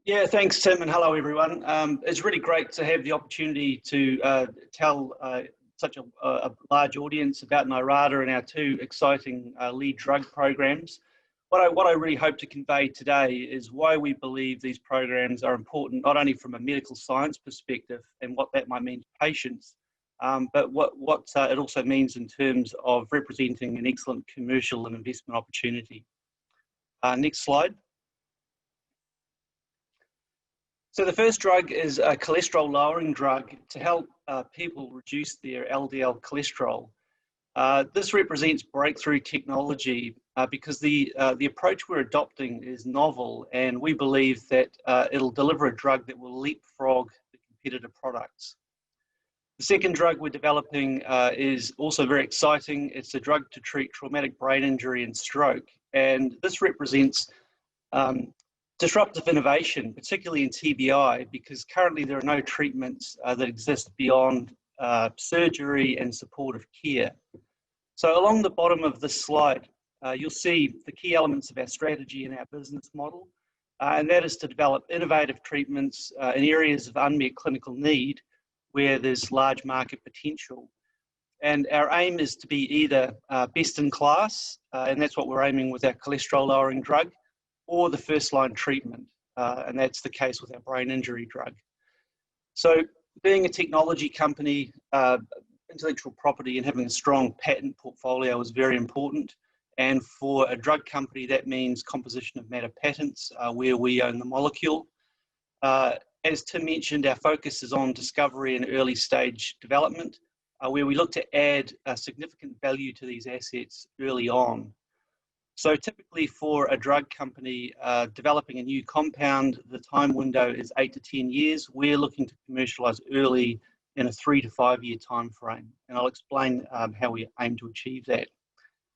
Yeah, thanks, Tim, and hello, everyone. It's really great to have the opportunity to tell such a large audience about Nyrada and our two exciting lead drug programs. What I really hope to convey today is why we believe these programs are important, not only from a medical science perspective and what that might mean to patients, but what it also means in terms of representing an excellent commercial and investment opportunity. Next slide. So the first drug is a cholesterol-lowering drug to help people reduce their LDL cholesterol. This represents breakthrough technology because the approach we're adopting is novel, and we believe that it'll deliver a drug that will leapfrog the competitor products. The second drug we're developing is also very exciting. It's a drug to treat traumatic brain injury and stroke, and this represents disruptive innovation, particularly in TBI, because currently there are no treatments that exist beyond surgery and supportive care. So along the bottom of this slide, you'll see the key elements of our strategy and our business model, and that is to develop innovative treatments in areas of unmet clinical need where there's large market potential. And our aim is to be either best in class, and that's what we're aiming with our cholesterol-lowering drug, or the first-line treatment, and that's the case with our brain injury drug. So being a technology company, intellectual property and having a strong patent portfolio is very important. And for a drug company, that means composition of matter patents, where we own the molecule. As Tim mentioned, our focus is on discovery and early stage development, where we look to add significant value to these assets early on. So typically for a drug company developing a new compound, the time window is 8 to 10 years. We're looking to commercialize early in a 3 to 5 year time frame. And I'll explain how we aim to achieve that.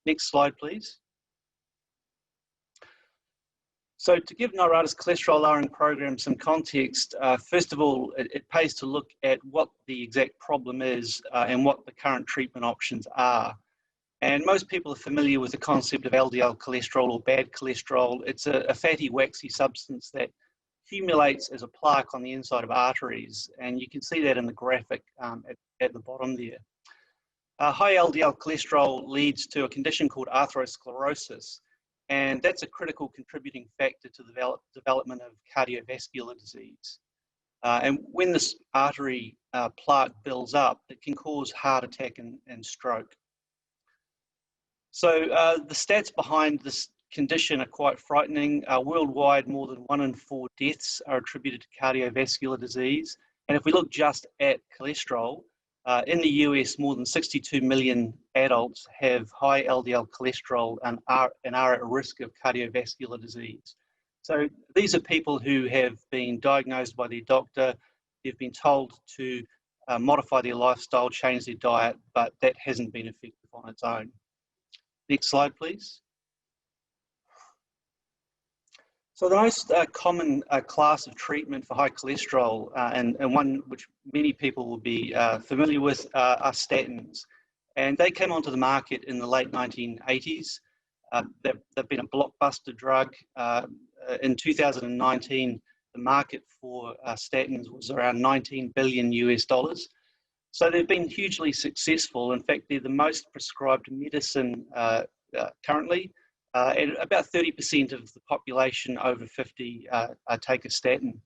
Next slide, please. So to give Nyrada's cholesterol-lowering program some context, first of all, it pays to look at what the exact problem is and what the current treatment options are. And most people are familiar with the concept of LDL cholesterol or bad cholesterol. It's a fatty, waxy substance that accumulates as a plaque on the inside of arteries. And you can see that in the graphic at the bottom there. High LDL cholesterol leads to a condition called atherosclerosis. And that's a critical contributing factor to the development of cardiovascular disease. And when this artery plaque builds up, it can cause heart attack and stroke. So the stats behind this condition are quite frightening. Worldwide, more than 1 in 4 deaths are attributed to cardiovascular disease. And if we look just at cholesterol, in the US, more than 62 million adults have high LDL cholesterol and are at risk of cardiovascular disease. So these are people who have been diagnosed by their doctor. They've been told to modify their lifestyle, change their diet, but that hasn't been effective on its own. Next slide, please. So the most common class of treatment for high cholesterol, and one which many people will be familiar with, are statins. And they came onto the market in the late 1980s. They've been a blockbuster drug. In 2019, the market for statins was around $19 billion US. So they've been hugely successful. In fact, they're the most prescribed medicine currently. And about 30% of the population over 50 take a statin.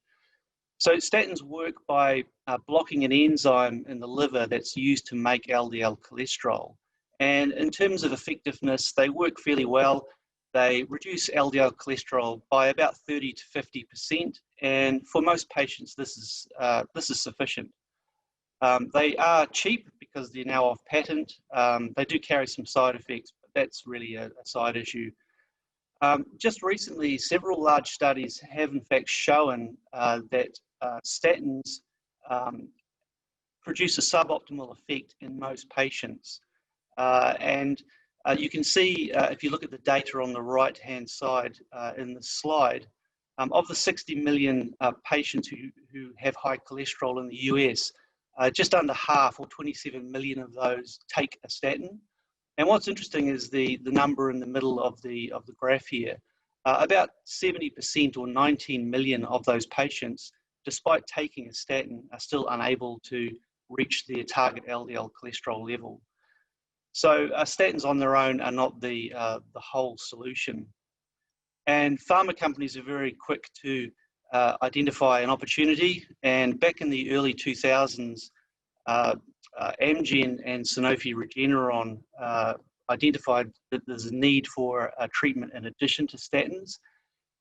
So statins work by blocking an enzyme in the liver that's used to make LDL cholesterol. And in terms of effectiveness, they work fairly well. They reduce LDL cholesterol by about 30 to 50%. And for most patients, this is sufficient. They are cheap because they're now off patent. They do carry some side effects, but that's really a side issue. Just recently, several large studies have in fact shown that statins produce a suboptimal effect in most patients. And you can see, if you look at the data on the right-hand side in the slide, of the 60 million patients who have high cholesterol in the US, just under half, or 27 million of those, take a statin. And what's interesting is the number in the middle of the graph here. About 70% or 19 million of those patients, despite taking a statin, are still unable to reach their target LDL cholesterol level. So statins on their own are not the whole solution. And pharma companies are very quick to identify an opportunity. And back in the early 2000s, Amgen and Sanofi Regeneron identified that there's a need for a treatment in addition to statins.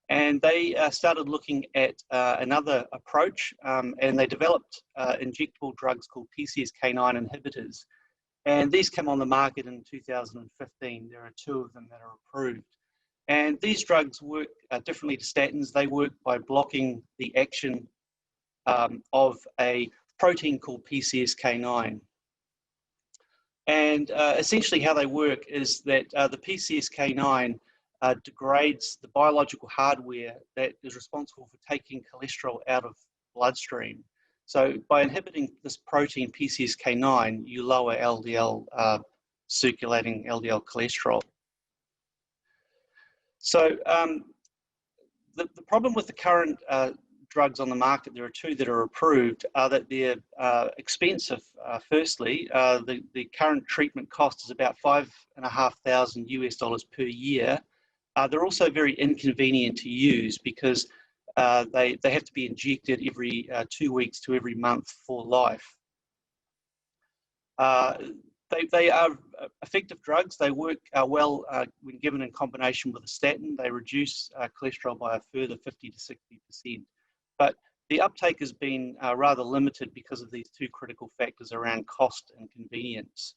And they started looking at another approach, and they developed injectable drugs called PCSK9 inhibitors. And these came on the market in 2015. There are 2 of them that are approved. And these drugs work differently to statins. They work by blocking the action of a protein called PCSK9. And essentially how they work is that the PCSK9 degrades the biological hardware that is responsible for taking cholesterol out of bloodstream. So by inhibiting this protein PCSK9, you lower LDL, circulating LDL cholesterol. So the problem with the current drugs on the market, there are 2 that are approved, are that they're expensive. Firstly, the current treatment cost is about $5,500 US per year. They're also very inconvenient to use because they have to be injected every 2 weeks to every month for life. They are effective drugs. They work well when given in combination with a statin. They reduce cholesterol by a further 50 to 60%. But the uptake has been rather limited because of these 2 critical factors around cost and convenience.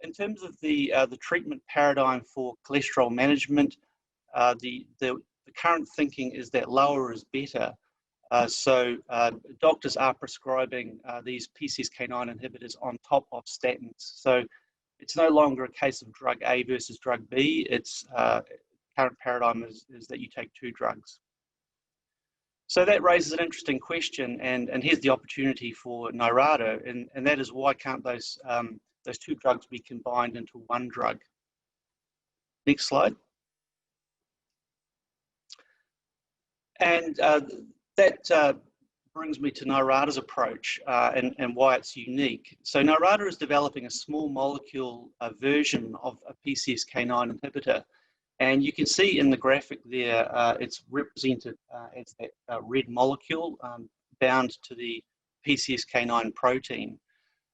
In terms of the treatment paradigm for cholesterol management, the current thinking is that lower is better. So doctors are prescribing these PCSK9 inhibitors on top of statins. So it's no longer a case of drug A versus drug B. It's current paradigm is that you take 2 drugs. So that raises an interesting question, and here's the opportunity for Nyrada, and that is, why can't those 2 drugs be combined into 1 drug? Next slide. And that brings me to Nyrada's approach and why it's unique. So Nyrada is developing a small molecule version of a PCSK9 inhibitor. And you can see in the graphic there, it's represented as that red molecule bound to the PCSK9 protein.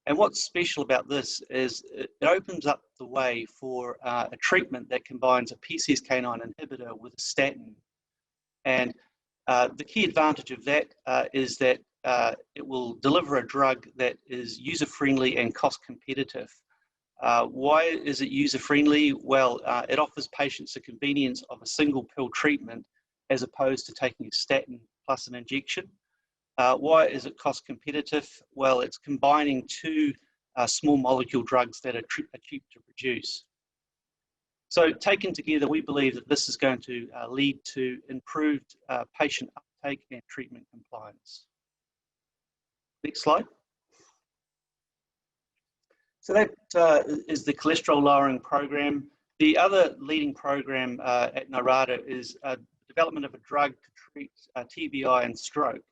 And what's special about this is it opens up the way for a treatment that combines a PCSK9 inhibitor with a statin. And the key advantage of that is that it will deliver a drug that is user-friendly and cost-competitive. Why is it user-friendly? Well, it offers patients the convenience of a single pill treatment as opposed to taking a statin plus an injection. Why is it cost-competitive? Well, it's combining 2 small molecule drugs that are cheap to produce. So taken together, we believe that this is going to lead to improved patient uptake and treatment compliance. Next slide. So that is the cholesterol lowering program. The other leading program at Nyrada is development of a drug to treat TBI and stroke.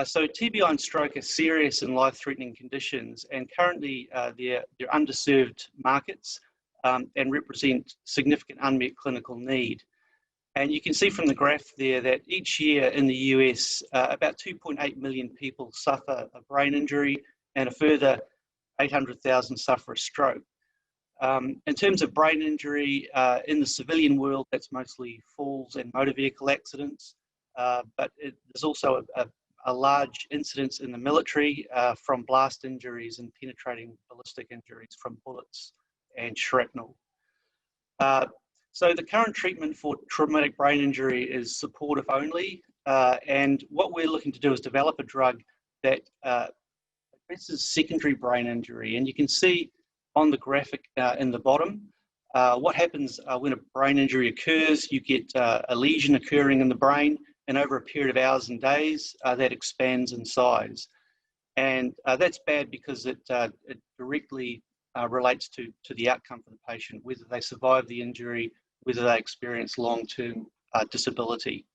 So TBI and stroke are serious and life-threatening conditions, and currently they're underserved markets and represent significant unmet clinical need. And you can see from the graph there that each year in the US, about 2.8 million people suffer a brain injury, and a further 800,000 suffer a stroke. In terms of brain injury, in the civilian world, that's mostly falls and motor vehicle accidents, but there's also a large incidence in the military from blast injuries and penetrating ballistic injuries from bullets and shrapnel. So the current treatment for traumatic brain injury is supportive only, and what we're looking to do is develop a drug that addresses secondary brain injury. And you can see on the graphic in the bottom, what happens when a brain injury occurs. You get a lesion occurring in the brain, and over a period of hours and days, that expands in size. And that's bad because it directly relates to the outcome for the patient, whether they survive the injury, whether they experience long-term disability.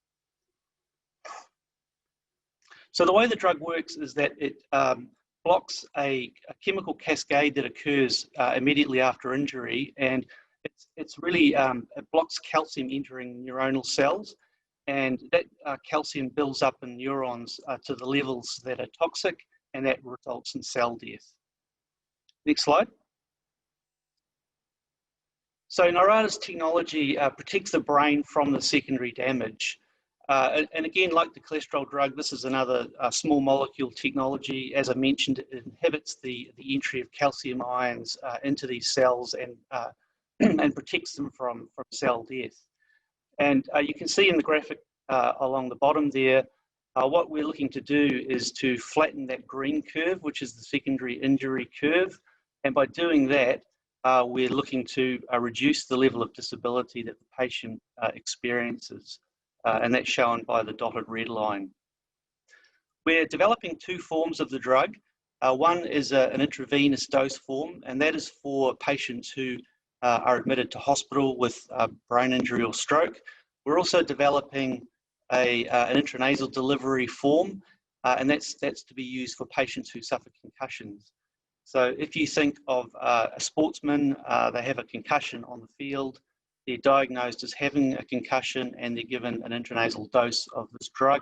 So the way the drug works is that it blocks a chemical cascade that occurs immediately after injury, and it's really, it blocks calcium entering neuronal cells, and that calcium builds up in neurons to the levels that are toxic, and that results in cell death. Next slide. So Nyrada's technology protects the brain from the secondary damage. And again, like the cholesterol drug, this is another small molecule technology. As I mentioned, it inhibits the entry of calcium ions into these cells and, and protects them from cell death. And you can see in the graphic along the bottom there, what we're looking to do is to flatten that green curve, which is the secondary injury curve. And by doing that, we're looking to reduce the level of disability that the patient experiences. And that's shown by the dotted red line. We're developing two forms of the drug. One is an intravenous dose form, and that is for patients who are admitted to hospital with brain injury or stroke. We're also developing an intranasal delivery form, and that's to be used for patients who suffer concussions. So if you think of a sportsman, they have a concussion on the field, they're diagnosed as having a concussion, and they're given an intranasal dose of this drug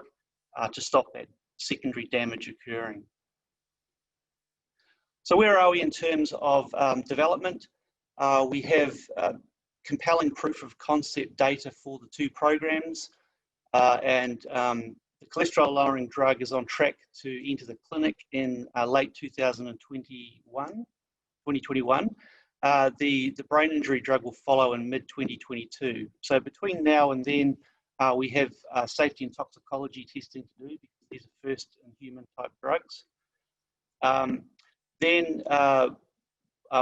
to stop that secondary damage occurring. So where are we in terms of development? We have compelling proof of concept data for the two programs, and the cholesterol lowering drug is on track to enter the clinic in late 2021. The brain injury drug will follow in mid-2022. So between now and then, we have safety and toxicology testing to do because these are first in human type drugs.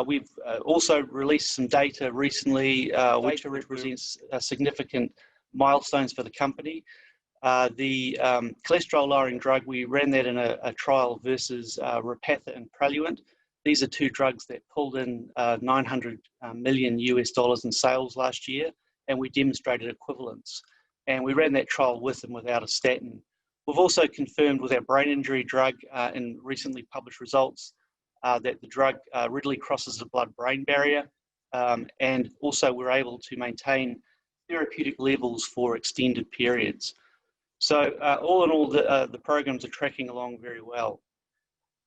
We've also released some data recently, which represents significant milestones for the company. The cholesterol lowering drug, we ran that in a trial versus Repatha and Praluent. These are two drugs that pulled in $900 million in sales last year, and we demonstrated equivalence. And we ran that trial with and without a statin. We've also confirmed with our brain injury drug in recently published results that the drug readily crosses the blood-brain barrier, and also we're able to maintain therapeutic levels for extended periods. So all in all, the programs are tracking along very well.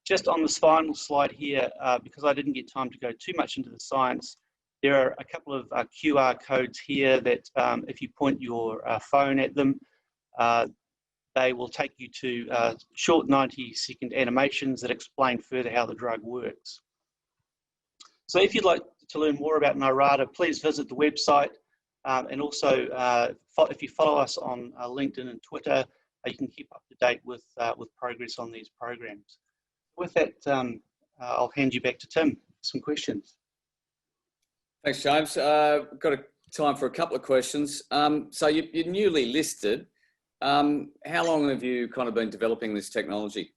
Just on this final slide here, because I didn't get time to go too much into the science, there are a couple of QR codes here that if you point your phone at them, they will take you to short 90-second animations that explain further how the drug works. So if you'd like to learn more about Nyrada, please visit the website. And also, if you follow us on LinkedIn and Twitter, you can keep up to date with progress on these programs. With that, I'll hand you back to Tim for some questions. Thanks, James. Got time for a couple of questions. So you're newly listed. How long have you kind of been developing this technology?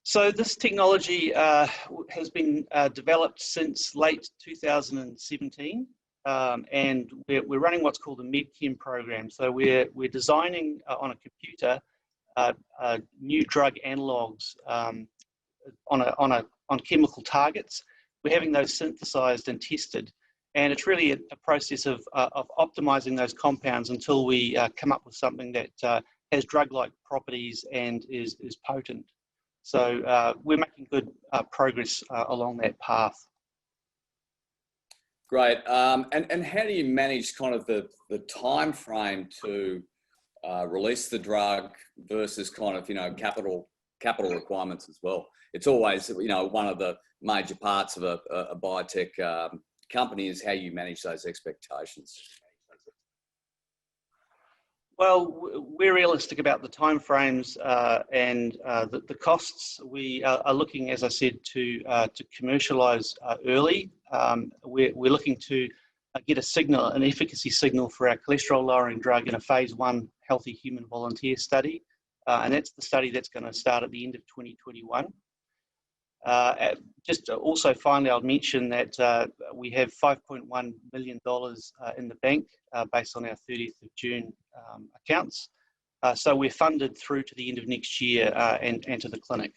So this technology has been developed since late 2017, and we're running what's called a MedChem program. So we're designing on a computer new drug analogues on chemical targets. We're having those synthesized and tested, and it's really a process of optimizing those compounds until we come up with something that has drug-like properties and is potent. So we're making good progress along that path. Great. And how do you manage kind of the time frame to release the drug versus kind of, capital requirements as well? It's always, one of the major parts of a biotech company is how you manage those expectations. Well, we're realistic about the timeframes and the costs. We are looking, as I said, to commercialise early. We're looking to get a signal, an efficacy signal for our cholesterol-lowering drug in a phase 1 healthy human volunteer study, and that's the study that's going to start at the end of 2021. Just also finally, I'll mention that we have $5.1 million in the bank based on our 30th of June accounts. So we're funded through to the end of next year and to the clinic.